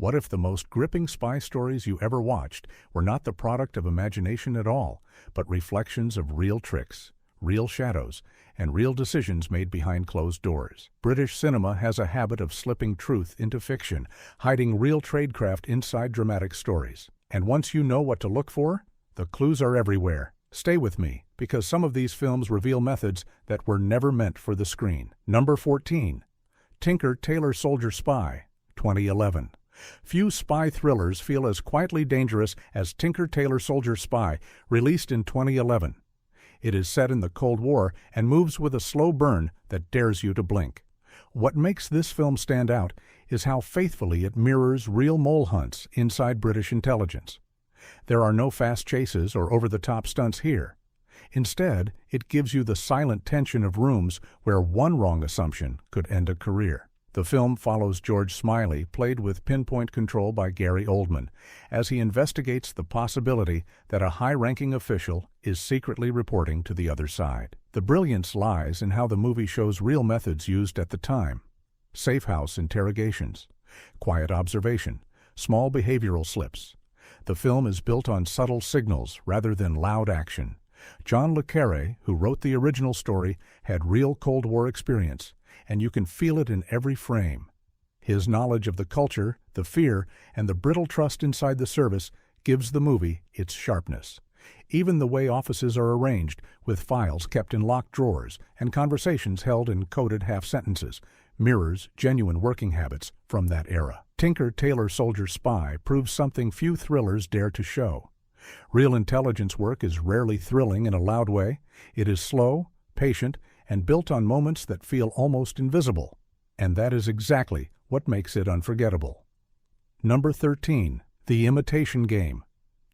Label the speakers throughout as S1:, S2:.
S1: What if the most gripping spy stories you ever watched were not the product of imagination at all, but reflections of real tricks, real shadows, and real decisions made behind closed doors? British cinema has a habit of slipping truth into fiction, hiding real tradecraft inside dramatic stories. And once you know what to look for, the clues are everywhere. Stay with me, because some of these films reveal methods that were never meant for the screen. Number 14. Tinker Tailor Soldier Spy, 2011. Few spy thrillers feel as quietly dangerous as Tinker Tailor Soldier Spy, released in 2011. It is set in the Cold War and moves with a slow burn that dares you to blink. What makes this film stand out is how faithfully it mirrors real mole hunts inside British intelligence. There are no fast chases or over-the-top stunts here. Instead, it gives you the silent tension of rooms where one wrong assumption could end a career. The film follows George Smiley, played with pinpoint control by Gary Oldman, as he investigates the possibility that a high-ranking official is secretly reporting to the other side. The brilliance lies in how the movie shows real methods used at the time: safe house interrogations, quiet observation, small behavioral slips. The film is built on subtle signals rather than loud action. John le Carré, who wrote the original story, had real Cold War experience, and you can feel it in every frame. His knowledge of the culture, the fear, and the brittle trust inside the service gives the movie its sharpness. Even the way offices are arranged, with files kept in locked drawers and conversations held in coded half-sentences, mirrors genuine working habits from that era. Tinker Tailor Soldier Spy proves something few thrillers dare to show. Real intelligence work is rarely thrilling in a loud way. It is slow, patient, and built on moments that feel almost invisible. And that is exactly what makes it unforgettable. Number 13. The Imitation Game,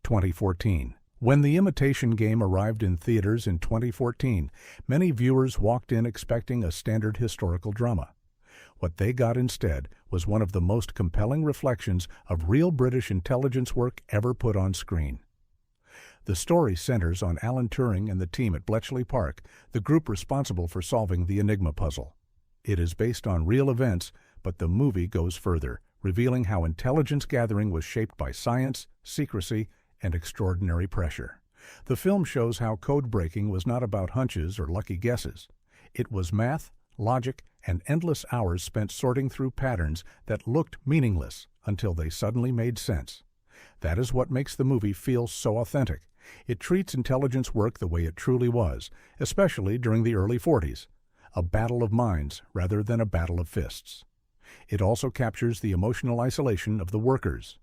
S1: 2014. When The Imitation Game arrived in theaters in 2014, many viewers walked in expecting a standard historical drama. What they got instead was one of the most compelling reflections of real British intelligence work ever put on screen. The story centers on Alan Turing and the team at Bletchley Park, the group responsible for solving the Enigma puzzle. It is based on real events, but the movie goes further, revealing how intelligence gathering was shaped by science, secrecy, and extraordinary pressure. The film shows how code-breaking was not about hunches or lucky guesses. It was math, logic, and endless hours spent sorting through patterns that looked meaningless until they suddenly made sense. That is what makes the movie feel so authentic. It treats intelligence work the way it truly was, especially during the early 40s, a battle of minds rather than a battle of fists. It also captures the emotional isolation of the workers.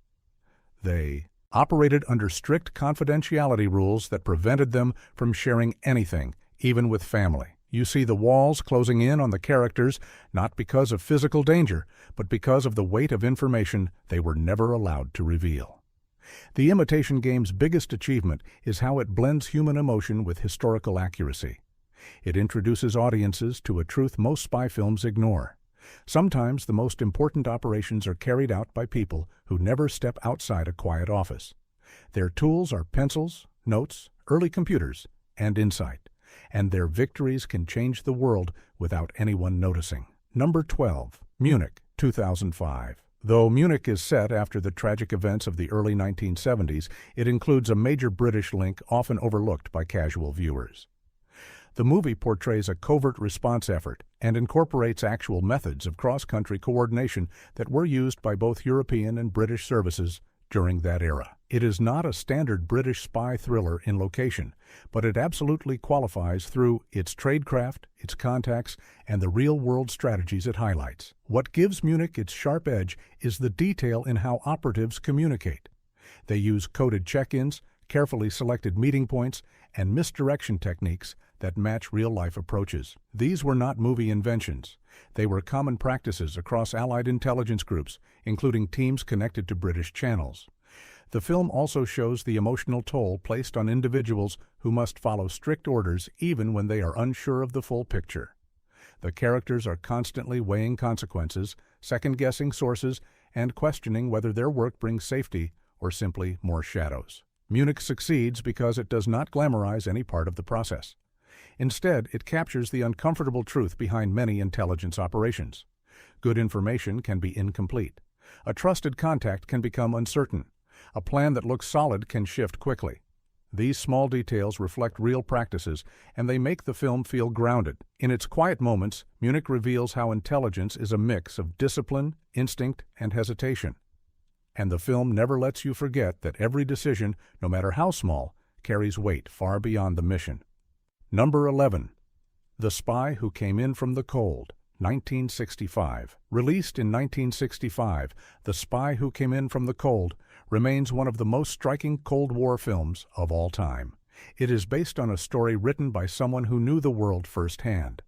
S1: They operated under strict confidentiality rules that prevented them from sharing anything, even with family. You see the walls closing in on the characters, not because of physical danger, but because of the weight of information they were never allowed to reveal. The Imitation Game's biggest achievement is how it blends human emotion with historical accuracy. It introduces audiences to a truth most spy films ignore. Sometimes the most important operations are carried out by people who never step outside a quiet office. Their tools are pencils, notes, early computers, and insight, and their victories can change the world without anyone noticing. Number 12. Munich, 2005. Though Munich is set after the tragic events of the early 1970s, it includes a major British link often overlooked by casual viewers. The movie portrays a covert response effort and incorporates actual methods of cross-country coordination that were used by both European and British services during that era. It is not a standard British spy thriller in location, but it absolutely qualifies through its tradecraft, its contacts, and the real-world strategies it highlights. What gives Munich its sharp edge is the detail in how operatives communicate. They use coded check-ins, carefully selected meeting points, and misdirection techniques that match real-life approaches. These were not movie inventions. They were common practices across Allied intelligence groups, including teams connected to British channels. The film also shows the emotional toll placed on individuals who must follow strict orders even when they are unsure of the full picture. The characters are constantly weighing consequences, second-guessing sources, and questioning whether their work brings safety or simply more shadows. Munich succeeds because it does not glamorize any part of the process. Instead, it captures the uncomfortable truth behind many intelligence operations. Good information can be incomplete. A trusted contact can become uncertain. A plan that looks solid can shift quickly. These small details reflect real practices, and they make the film feel grounded. In its quiet moments, Munich reveals how intelligence is a mix of discipline, instinct, and hesitation. And the film never lets you forget that every decision, no matter how small, carries weight far beyond the mission. Number 11. The Spy Who Came In From the Cold, 1965. Released in 1965, The Spy Who Came In From the Cold remains one of the most striking Cold War films of all time. It is based on a story written by someone who knew the world firsthand.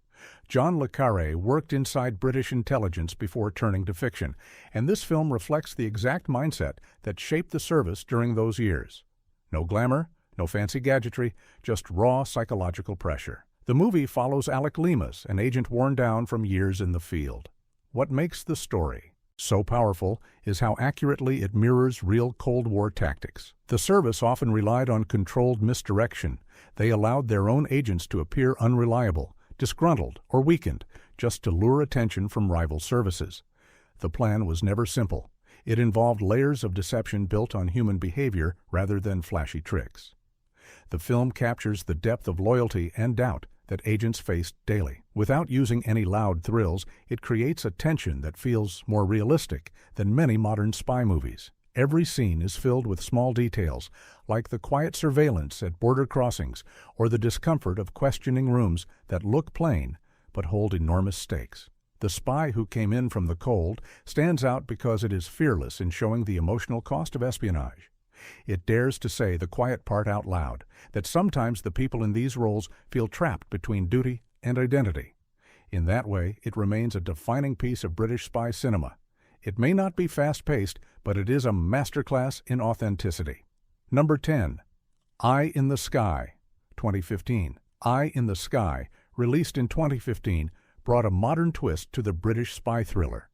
S1: John le Carré worked inside British intelligence before turning to fiction, and this film reflects the exact mindset that shaped the service during those years. No glamour, no fancy gadgetry, just raw psychological pressure. The movie follows Alec Leamas, an agent worn down from years in the field. What makes the story so powerful is how accurately it mirrors real Cold War tactics. The service often relied on controlled misdirection. They allowed their own agents to appear unreliable, disgruntled, or weakened, just to lure attention from rival services. The plan was never simple. It involved layers of deception built on human behavior rather than flashy tricks. The film captures the depth of loyalty and doubt that agents faced daily. Without using any loud thrills, it creates a tension that feels more realistic than many modern spy movies. Every scene is filled with small details, like the quiet surveillance at border crossings or the discomfort of questioning rooms that look plain but hold enormous stakes. The Spy Who Came In From the Cold stands out because it is fearless in showing the emotional cost of espionage. It dares to say the quiet part out loud, that sometimes the people in these roles feel trapped between duty and identity. In that way, it remains a defining piece of British spy cinema. It may not be fast-paced, but it is a masterclass in authenticity. Number 10. Eye in the Sky, 2015. Eye in the Sky, released in 2015, brought a modern twist to the British spy thriller.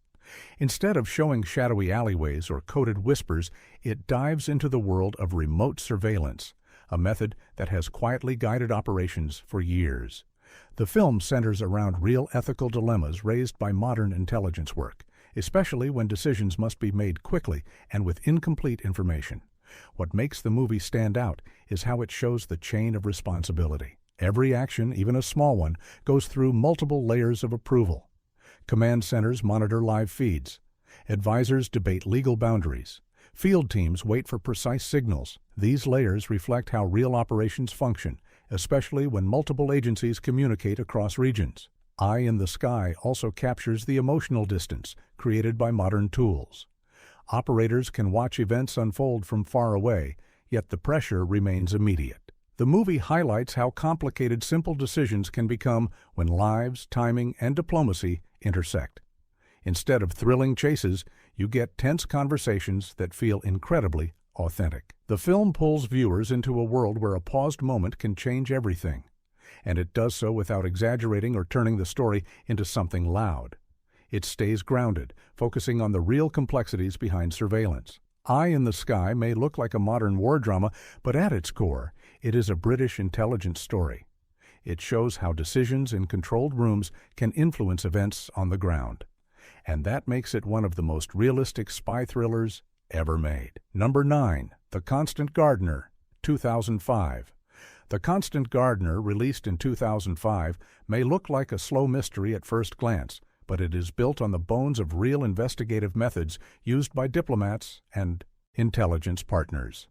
S1: Instead of showing shadowy alleyways or coded whispers, it dives into the world of remote surveillance, a method that has quietly guided operations for years. The film centers around real ethical dilemmas raised by modern intelligence work, especially when decisions must be made quickly and with incomplete information. What makes the movie stand out is how it shows the chain of responsibility. Every action, even a small one, goes through multiple layers of approval. Command centers monitor live feeds. Advisors debate legal boundaries. Field teams wait for precise signals. These layers reflect how real operations function, especially when multiple agencies communicate across regions. Eye in the Sky also captures the emotional distance created by modern tools. Operators can watch events unfold from far away, yet the pressure remains immediate. The movie highlights how complicated simple decisions can become when lives, timing, and diplomacy intersect. Instead of thrilling chases, you get tense conversations that feel incredibly authentic. The film pulls viewers into a world where a paused moment can change everything, and it does so without exaggerating or turning the story into something loud. It stays grounded, focusing on the real complexities behind surveillance. Eye in the Sky may look like a modern war drama, but at its core, it is a British intelligence story. It shows how decisions in controlled rooms can influence events on the ground. And that makes it one of the most realistic spy thrillers ever made. Number 9. The Constant Gardener, 2005. The Constant Gardener, released in 2005, may look like a slow mystery at first glance, but it is built on the bones of real investigative methods used by diplomats and intelligence partners.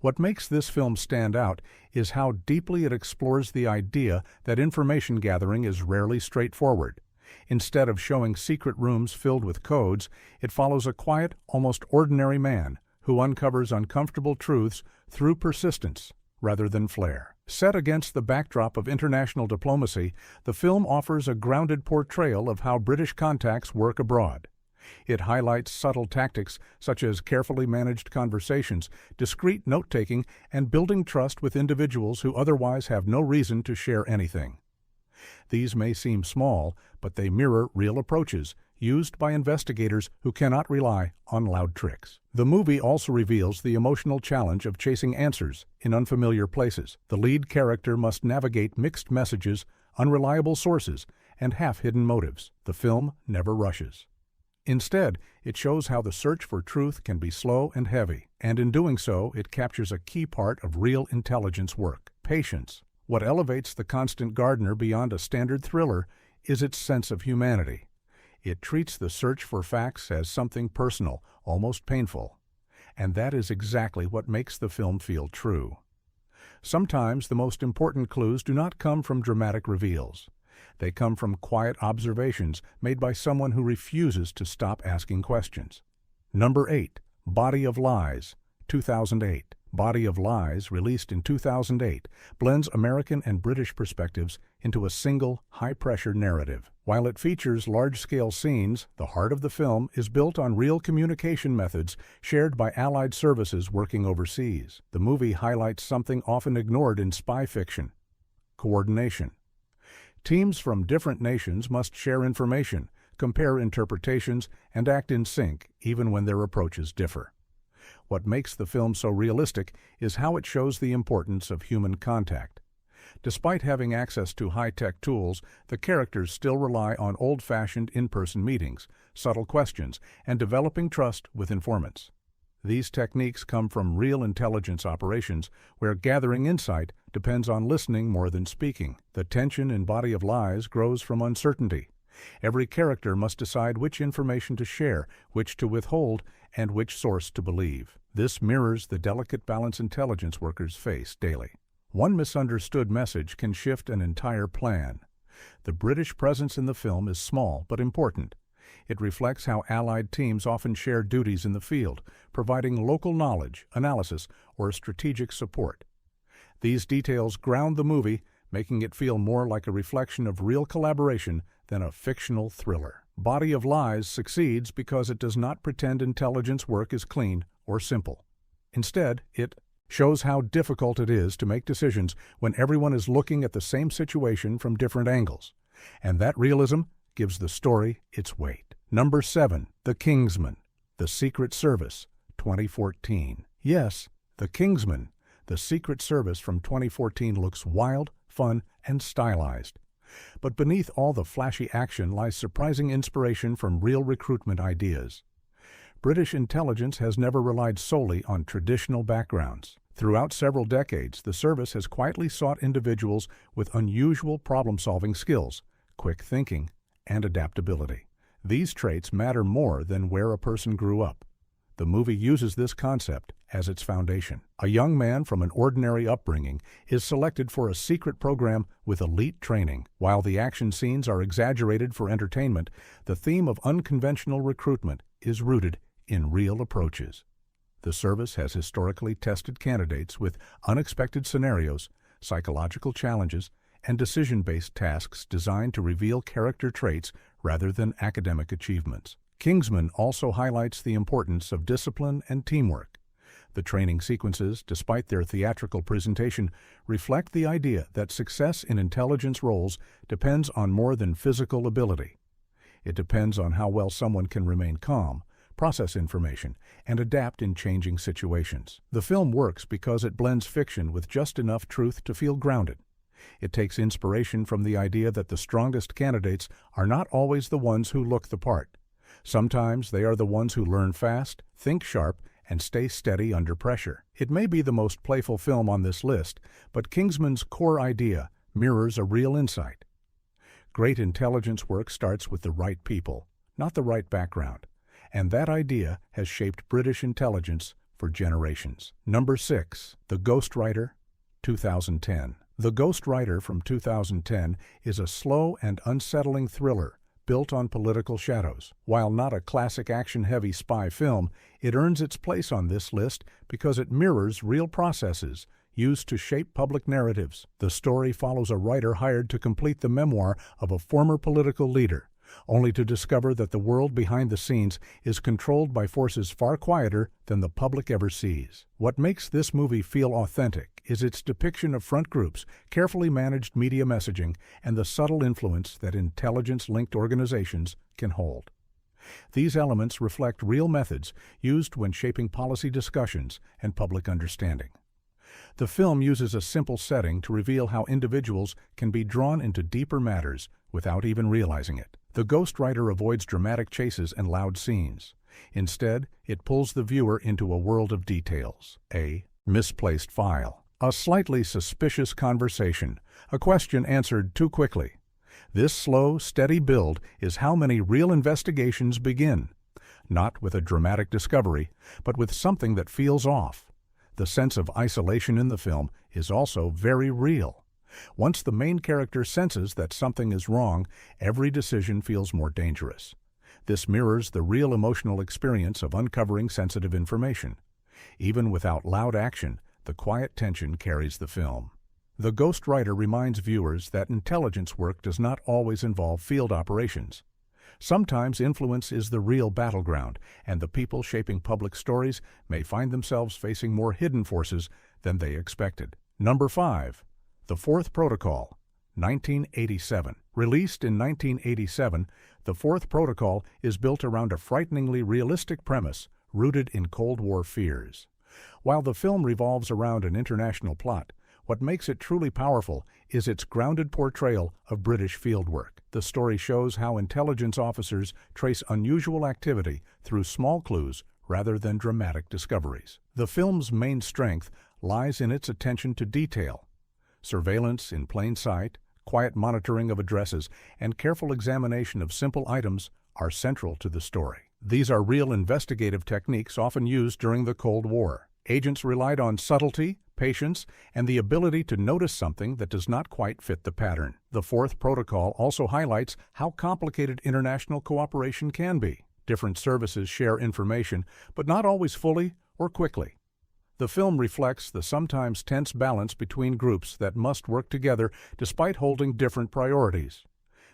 S1: What makes this film stand out is how deeply it explores the idea that information gathering is rarely straightforward. Instead of showing secret rooms filled with codes, it follows a quiet, almost ordinary man who uncovers uncomfortable truths through persistence rather than flair. Set against the backdrop of international diplomacy, the film offers a grounded portrayal of how British contacts work abroad. It highlights subtle tactics such as carefully managed conversations, discreet note-taking, and building trust with individuals who otherwise have no reason to share anything. These may seem small, but they mirror real approaches used by investigators who cannot rely on loud tricks. The movie also reveals the emotional challenge of chasing answers in unfamiliar places. The lead character must navigate mixed messages, unreliable sources, and half-hidden motives. The film never rushes. Instead, it shows how the search for truth can be slow and heavy, and in doing so, it captures a key part of real intelligence work: patience. What elevates The Constant Gardener beyond a standard thriller is its sense of humanity. It treats the search for facts as something personal, almost painful. And that is exactly what makes the film feel true. Sometimes the most important clues do not come from dramatic reveals. They come from quiet observations made by someone who refuses to stop asking questions. Number 8. Body of Lies, 2008. Body of Lies, released in 2008, blends American and British perspectives into a single, high-pressure narrative. While it features large-scale scenes, the heart of the film is built on real communication methods shared by Allied services working overseas. The movie highlights something often ignored in spy fiction: coordination. Teams from different nations must share information, compare interpretations, and act in sync, even when their approaches differ. What makes the film so realistic is how it shows the importance of human contact. Despite having access to high-tech tools, the characters still rely on old-fashioned in-person meetings, subtle questions, and developing trust with informants. These techniques come from real intelligence operations where gathering insight depends on listening more than speaking. The tension in Body of Lies grows from uncertainty. Every character must decide which information to share, which to withhold, and which source to believe. This mirrors the delicate balance intelligence workers face daily. One misunderstood message can shift an entire plan. The British presence in the film is small but important. It reflects how Allied teams often share duties in the field, providing local knowledge, analysis, or strategic support. These details ground the movie, making it feel more like a reflection of real collaboration than a fictional thriller. Body of Lies succeeds because it does not pretend intelligence work is clean or simple. Instead, it shows how difficult it is to make decisions when everyone is looking at the same situation from different angles. And that realism gives the story its weight. Number 7. The Kingsman, The Secret Service, 2014. Yes, The Kingsman, The Secret Service from 2014 looks wild, fun, and stylized. But beneath all the flashy action lies surprising inspiration from real recruitment ideas. British intelligence has never relied solely on traditional backgrounds. Throughout several decades, the service has quietly sought individuals with unusual problem-solving skills, quick thinking, and adaptability. These traits matter more than where a person grew up. The movie uses this concept as its foundation. A young man from an ordinary upbringing is selected for a secret program with elite training. While the action scenes are exaggerated for entertainment, the theme of unconventional recruitment is rooted in real approaches. The service has historically tested candidates with unexpected scenarios, psychological challenges, and decision-based tasks designed to reveal character traits rather than academic achievements. Kingsman also highlights the importance of discipline and teamwork. The training sequences, despite their theatrical presentation, reflect the idea that success in intelligence roles depends on more than physical ability. It depends on how well someone can remain calm, process information, and adapt in changing situations. The film works because it blends fiction with just enough truth to feel grounded. It takes inspiration from the idea that the strongest candidates are not always the ones who look the part. Sometimes they are the ones who learn fast, think sharp, and stay steady under pressure. It may be the most playful film on this list, but Kingsman's core idea mirrors a real insight. Great intelligence work starts with the right people, not the right background, and that idea has shaped British intelligence for generations. Number 6. The Ghostwriter, 2010. The Ghostwriter from 2010 is a slow and unsettling thriller built on political shadows. While not a classic action-heavy spy film, it earns its place on this list because it mirrors real processes used to shape public narratives. The story follows a writer hired to complete the memoir of a former political leader, only to discover that the world behind the scenes is controlled by forces far quieter than the public ever sees. What makes this movie feel authentic is its depiction of front groups, carefully managed media messaging, and the subtle influence that intelligence-linked organizations can hold. These elements reflect real methods used when shaping policy discussions and public understanding. The film uses a simple setting to reveal how individuals can be drawn into deeper matters without even realizing it. The ghostwriter avoids dramatic chases and loud scenes. Instead, it pulls the viewer into a world of details. A misplaced file. A slightly suspicious conversation. A question answered too quickly. This slow, steady build is how many real investigations begin. Not with a dramatic discovery, but with something that feels off. The sense of isolation in the film is also very real. Once the main character senses that something is wrong, every decision feels more dangerous. This mirrors the real emotional experience of uncovering sensitive information. Even without loud action, the quiet tension carries the film. The ghostwriter reminds viewers that intelligence work does not always involve field operations. Sometimes influence is the real battleground, and the people shaping public stories may find themselves facing more hidden forces than they expected. Number 5. The Fourth Protocol, 1987. Released in 1987, The Fourth Protocol is built around a frighteningly realistic premise rooted in Cold War fears. While the film revolves around an international plot, what makes it truly powerful is its grounded portrayal of British fieldwork. The story shows how intelligence officers trace unusual activity through small clues rather than dramatic discoveries. The film's main strength lies in its attention to detail. Surveillance in plain sight, quiet monitoring of addresses, and careful examination of simple items are central to the story. These are real investigative techniques often used during the Cold War. Agents relied on subtlety, patience, and the ability to notice something that does not quite fit the pattern. The Fourth Protocol also highlights how complicated international cooperation can be. Different services share information, but not always fully or quickly. The film reflects the sometimes tense balance between groups that must work together despite holding different priorities.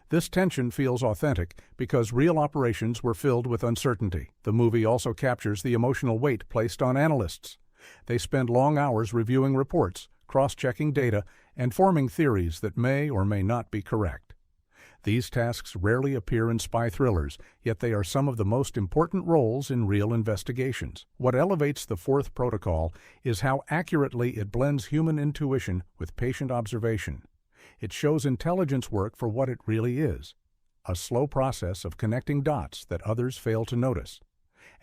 S1: This tension feels authentic because real operations were filled with uncertainty. The movie also captures the emotional weight placed on analysts. They spend long hours reviewing reports, cross-checking data, and forming theories that may or may not be correct. These tasks rarely appear in spy thrillers, yet they are some of the most important roles in real investigations. What elevates the Fourth Protocol is how accurately it blends human intuition with patient observation. It shows intelligence work for what it really is, a slow process of connecting dots that others fail to notice.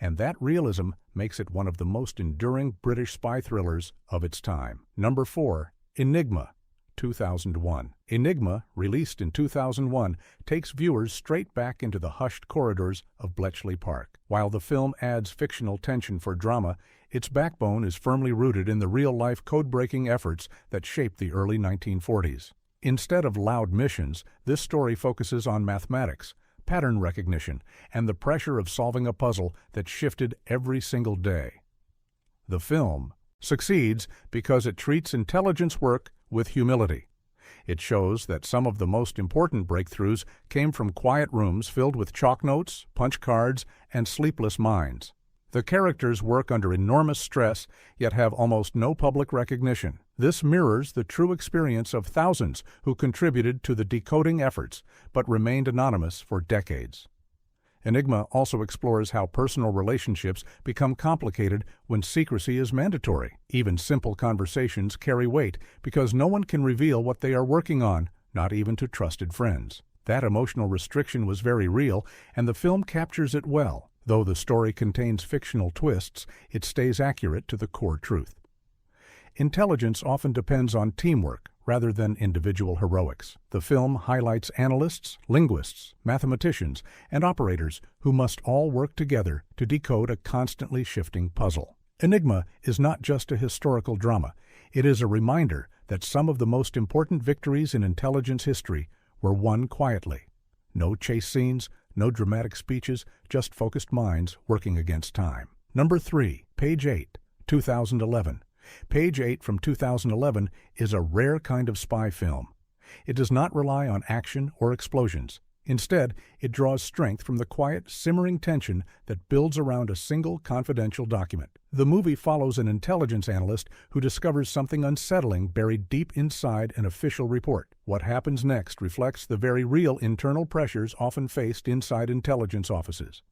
S1: And that realism makes it one of the most enduring British spy thrillers of its time. Number 4. Enigma, 2001. Enigma, released in 2001, takes viewers straight back into the hushed corridors of Bletchley Park. While the film adds fictional tension for drama, its backbone is firmly rooted in the real-life code-breaking efforts that shaped the early 1940s. Instead of loud missions, this story focuses on mathematics, pattern recognition, and the pressure of solving a puzzle that shifted every single day. The film succeeds because it treats intelligence work with humility. It shows that some of the most important breakthroughs came from quiet rooms filled with chalk notes, punch cards, and sleepless minds. The characters work under enormous stress, yet have almost no public recognition. This mirrors the true experience of thousands who contributed to the decoding efforts, but remained anonymous for decades. Enigma also explores how personal relationships become complicated when secrecy is mandatory. Even simple conversations carry weight because no one can reveal what they are working on, not even to trusted friends. That emotional restriction was very real, and the film captures it well. Though the story contains fictional twists, it stays accurate to the core truth. Intelligence often depends on teamwork rather than individual heroics. The film highlights analysts, linguists, mathematicians, and operators who must all work together to decode a constantly shifting puzzle. Enigma is not just a historical drama. It is a reminder that some of the most important victories in intelligence history were won quietly. No chase scenes, no dramatic speeches, just focused minds working against time. Number 3. Page 8, 2011. Page 8 from 2011 is a rare kind of spy film. It does not rely on action or explosions. Instead, it draws strength from the quiet, simmering tension that builds around a single confidential document. The movie follows an intelligence analyst who discovers something unsettling buried deep inside an official report. What happens next reflects the very real internal pressures often faced inside intelligence offices.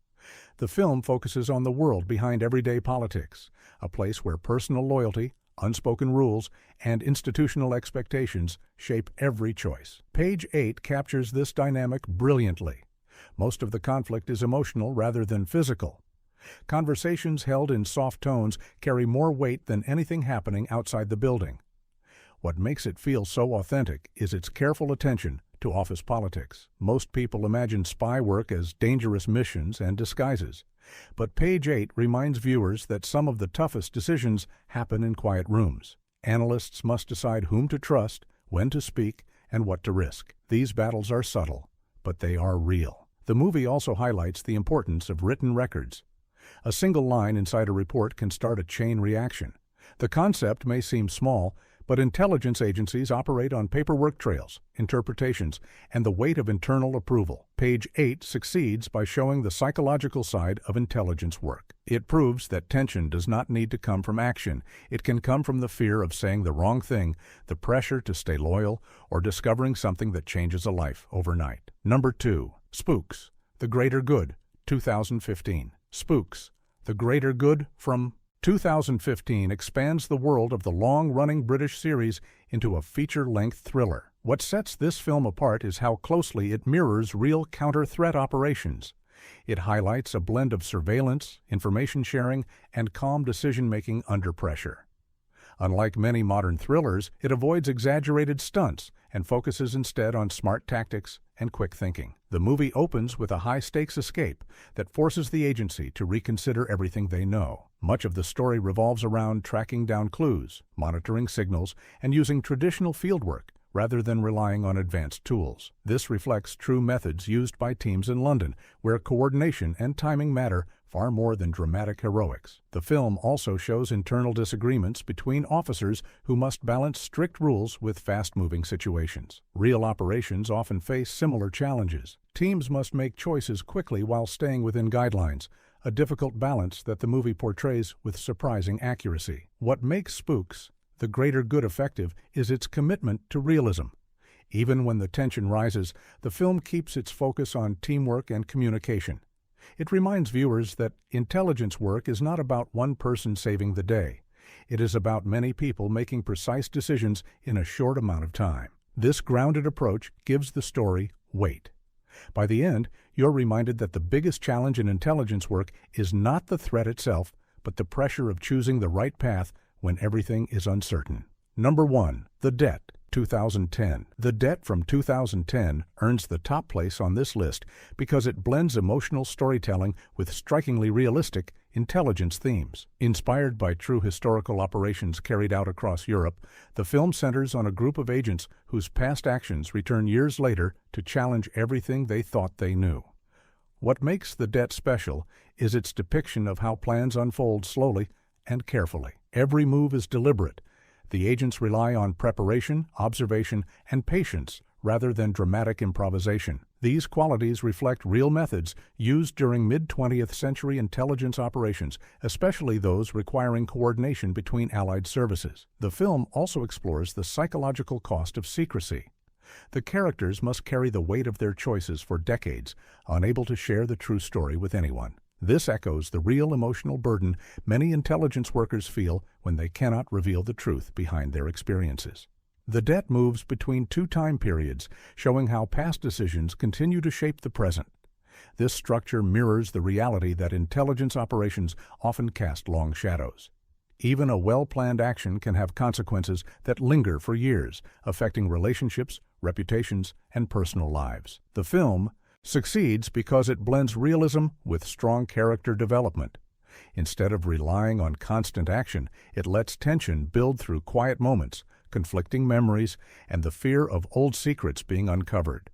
S1: The film focuses on the world behind everyday politics, a place where personal loyalty, unspoken rules, and institutional expectations shape every choice. Page 8 captures this dynamic brilliantly. Most of the conflict is emotional rather than physical. Conversations held in soft tones carry more weight than anything happening outside the building. What makes it feel so authentic is its careful attention to office politics. Most people imagine spy work as dangerous missions and disguises, but page 8 reminds viewers that some of the toughest decisions happen in quiet rooms. Analysts must decide whom to trust, when to speak, and what to risk. These battles are subtle, but they are real. The movie also highlights the importance of written records. A single line inside a report can start a chain reaction. The concept may seem small, but intelligence agencies operate on paperwork trails, interpretations, and the weight of internal approval. Page 8 succeeds by showing the psychological side of intelligence work. It proves that tension does not need to come from action. It can come from the fear of saying the wrong thing, the pressure to stay loyal, or discovering something that changes a life overnight. Number 2. Spooks, The Greater Good, 2015. Spooks, The Greater Good from 2015 expands the world of the long-running British series into a feature-length thriller. What sets this film apart is how closely it mirrors real counter-threat operations. It highlights a blend of surveillance, information sharing, and calm decision-making under pressure. Unlike many modern thrillers, it avoids exaggerated stunts and focuses instead on smart tactics and quick thinking. The movie opens with a high-stakes escape that forces the agency to reconsider everything they know. Much of the story revolves around tracking down clues, monitoring signals, and using traditional fieldwork rather than relying on advanced tools. This reflects true methods used by teams in London, where coordination and timing matter far more than dramatic heroics. The film also shows internal disagreements between officers who must balance strict rules with fast-moving situations. Real operations often face similar challenges. Teams must make choices quickly while staying within guidelines, a difficult balance that the movie portrays with surprising accuracy. What makes Spooks, The Greater Good effective is its commitment to realism. Even when the tension rises, the film keeps its focus on teamwork and communication. It reminds viewers that intelligence work is not about one person saving the day. It is about many people making precise decisions in a short amount of time. This grounded approach gives the story weight. By the end, you're reminded that the biggest challenge in intelligence work is not the threat itself, but the pressure of choosing the right path when everything is uncertain. Number 1. The Debt, 2010. The Debt from 2010 earns the top place on this list because it blends emotional storytelling with strikingly realistic intelligence themes. Inspired by true historical operations carried out across Europe, the film centers on a group of agents whose past actions return years later to challenge everything they thought they knew. What makes The Debt special is its depiction of how plans unfold slowly and carefully. Every move is deliberate. The agents rely on preparation, observation, and patience rather than dramatic improvisation. These qualities reflect real methods used during mid-20th century intelligence operations, especially those requiring coordination between allied services. The film also explores the psychological cost of secrecy. The characters must carry the weight of their choices for decades, unable to share the true story with anyone. This echoes the real emotional burden many intelligence workers feel when they cannot reveal the truth behind their experiences. The Debt moves between two time periods, showing how past decisions continue to shape the present. This structure mirrors the reality that intelligence operations often cast long shadows. Even a well-planned action can have consequences that linger for years, affecting relationships, reputations, and personal lives. The film succeeds because it blends realism with strong character development. Instead of relying on constant action, it lets tension build through quiet moments, conflicting memories, and the fear of old secrets being uncovered.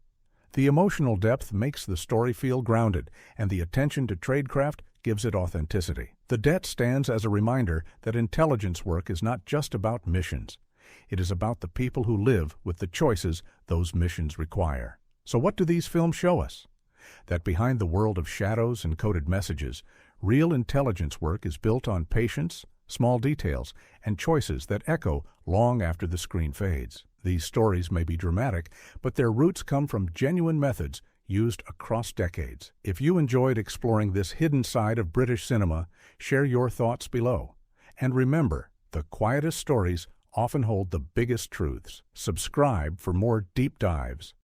S1: The emotional depth makes the story feel grounded, and the attention to tradecraft gives it authenticity. The Debt stands as a reminder that intelligence work is not just about missions. It is about the people who live with the choices those missions require. So what do these films show us? That behind the world of shadows and coded messages, real intelligence work is built on patience, small details, and choices that echo long after the screen fades. These stories may be dramatic, but their roots come from genuine methods used across decades. If you enjoyed exploring this hidden side of British cinema, share your thoughts below. And remember, the quietest stories often hold the biggest truths. Subscribe for more deep dives.